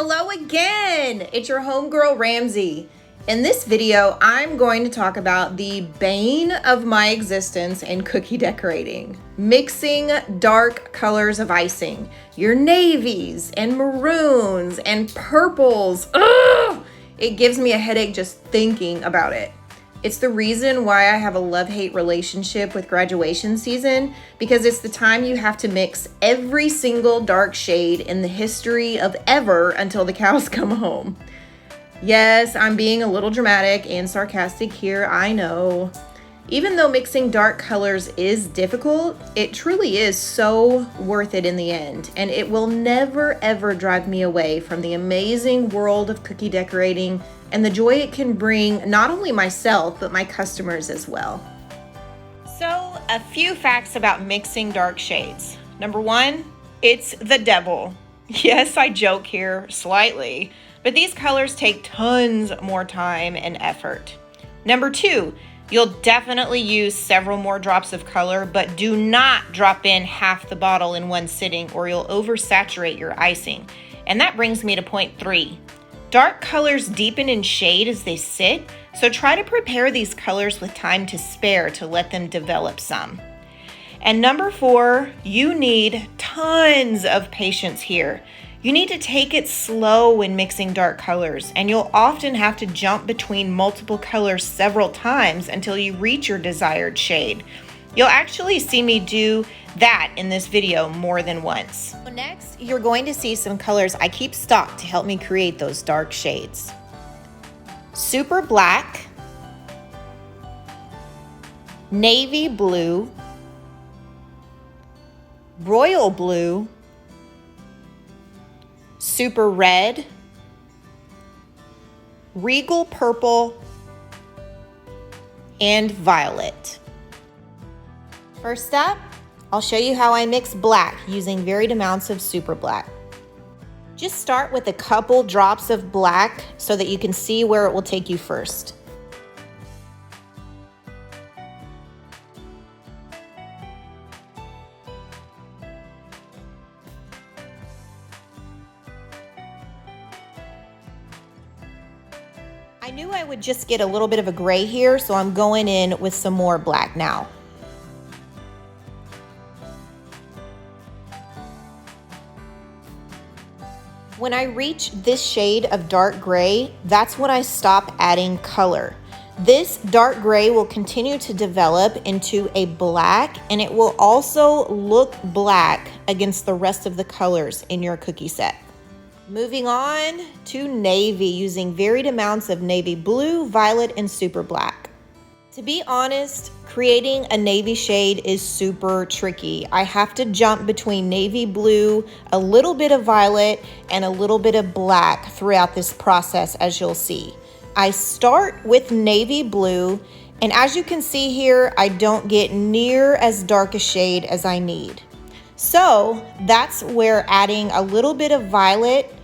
Hello again! It's your homegirl Ramsey. In this video, I'm going to talk about the bane of my existence in cookie decorating. Mixing dark colors of icing. Your navies and maroons and purples. Ugh! It gives me a headache just thinking about it. It's the reason why I have a love-hate relationship with graduation season, because it's the time you have to mix every single dark shade in the history of ever until the cows come home. Yes, I'm being a little dramatic and sarcastic here, I know. Even though mixing dark colors is difficult, it truly is so worth it in the end, and it will never ever drive me away from the amazing world of cookie decorating and the joy it can bring not only myself, but my customers as well. So, a few facts about mixing dark shades. Number one, it's the devil. Yes, I joke here slightly, but these colors take tons more time and effort. Number two, you'll definitely use several more drops of color, but do not drop in half the bottle in one sitting or you'll oversaturate your icing. And that brings me to point three. Dark colors deepen in shade as they sit, so try to prepare these colors with time to spare to let them develop some. And number four, you need tons of patience here. You need to take it slow when mixing dark colors, and you'll often have to jump between multiple colors several times until you reach your desired shade. You'll actually see me do that in this video more than once. Next, you're going to see some colors I keep stocked to help me create those dark shades. Super black, navy blue, royal blue, super red, regal purple, and violet. First up, I'll show you how I mix black using varied amounts of super black. Just start with a couple drops of black so that you can see where it will take you first. I knew I would just get a little bit of a gray here, so I'm going in with some more black now. When I reach this shade of dark gray, that's when I stop adding color. This dark gray will continue to develop into a black, and it will also look black against the rest of the colors in your cookie set. Moving on to navy, using varied amounts of navy blue, violet, and super black. To be honest, creating a navy shade is super tricky. I have to jump between navy blue, a little bit of violet, and a little bit of black throughout this process, as you'll see. I start with navy blue, and as you can see here, I don't get near as dark a shade as I need. So that's where adding a little bit of violet,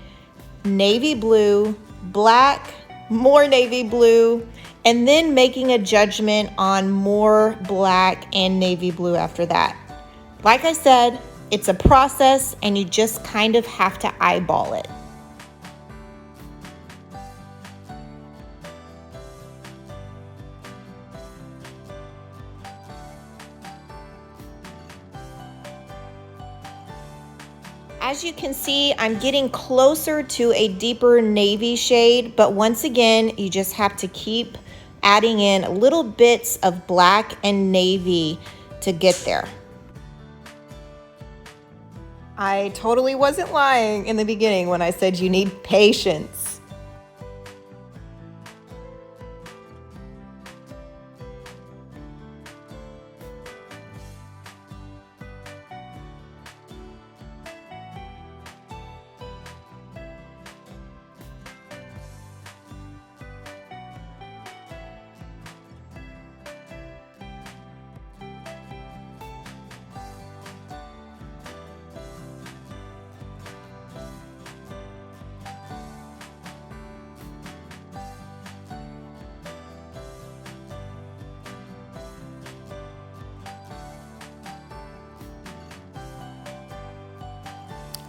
navy blue, black, more navy blue, and then making a judgment on more black and navy blue after that. Like I said, it's a process and you just kind of have to eyeball it. As you can see, I'm getting closer to a deeper navy shade, but once again, you just have to keep adding in little bits of black and navy to get there. I totally wasn't lying in the beginning when I said you need patience.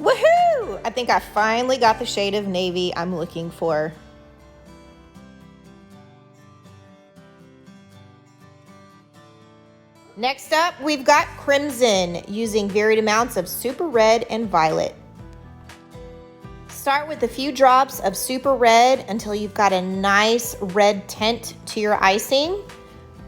Woohoo! Whew, I think I finally got the shade of navy I'm looking for. Next up, we've got crimson, using varied amounts of super red and violet. Start with a few drops of super red until you've got a nice red tint to your icing.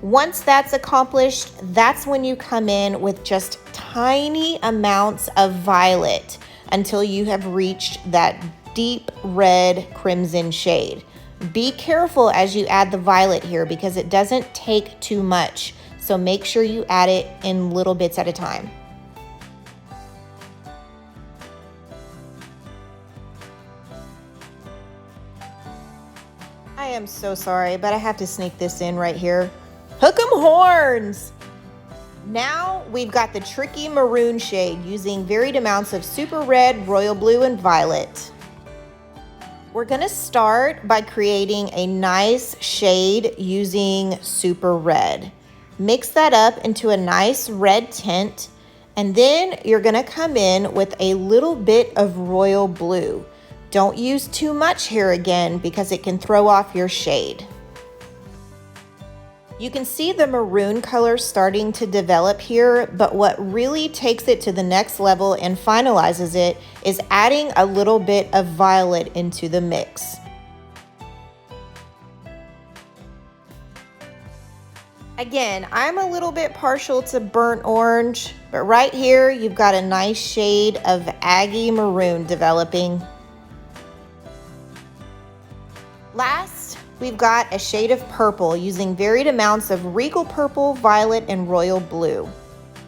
Once that's accomplished, that's when you come in with just tiny amounts of violet until you have reached that deep red crimson shade. Be careful as you add the violet here because it doesn't take too much, so make sure you add it in little bits at a time. I am so sorry, but I have to sneak this in right here. Hook 'em horns! Now we've got the tricky maroon shade using varied amounts of super red, royal blue, and violet. We're gonna start by creating a nice shade using super red. Mix that up into a nice red tint, and then you're gonna come in with a little bit of royal blue. Don't use too much here again because it can throw off your shade. You can see the maroon color starting to develop here, but what really takes it to the next level and finalizes it is adding a little bit of violet into the mix. Again, I'm a little bit partial to burnt orange, but right here you've got a nice shade of Aggie maroon developing. Last, we've got a shade of purple using varied amounts of regal purple, violet, and royal blue.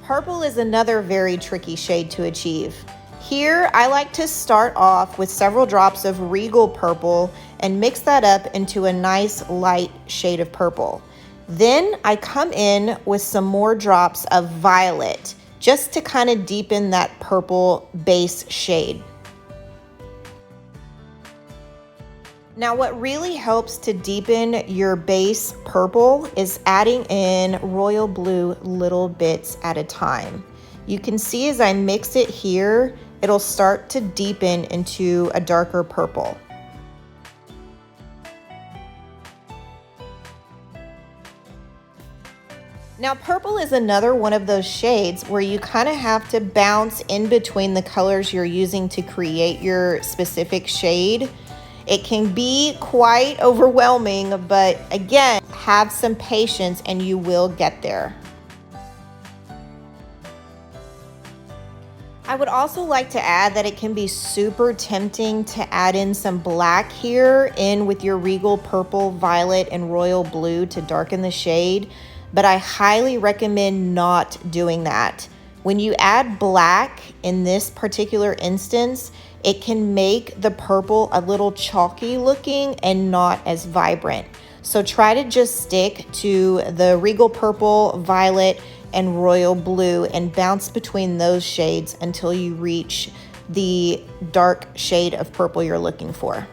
Purple is another very tricky shade to achieve. Here, I like to start off with several drops of regal purple and mix that up into a nice light shade of purple. Then I come in with some more drops of violet just to kind of deepen that purple base shade. Now, what really helps to deepen your base purple is adding in royal blue little bits at a time. You can see as I mix it here, it'll start to deepen into a darker purple. Now, purple is another one of those shades where you kind of have to bounce in between the colors you're using to create your specific shade. It can be quite overwhelming, but again, have some patience and you will get there. I would also like to add that it can be super tempting to add in some black here in with your regal purple, violet, and royal blue to darken the shade, but I highly recommend not doing that. When you add black in this particular instance, it can make the purple a little chalky looking and not as vibrant. So try to just stick to the regal purple, violet, and royal blue and bounce between those shades until you reach the dark shade of purple you're looking for.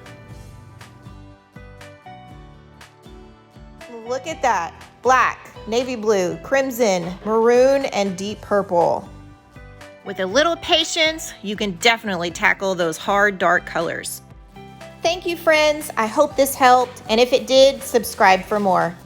Look at that. Black, navy blue, crimson, maroon, and deep purple. With a little patience, you can definitely tackle those hard, dark colors. Thank you, friends. I hope this helped, and if it did, subscribe for more.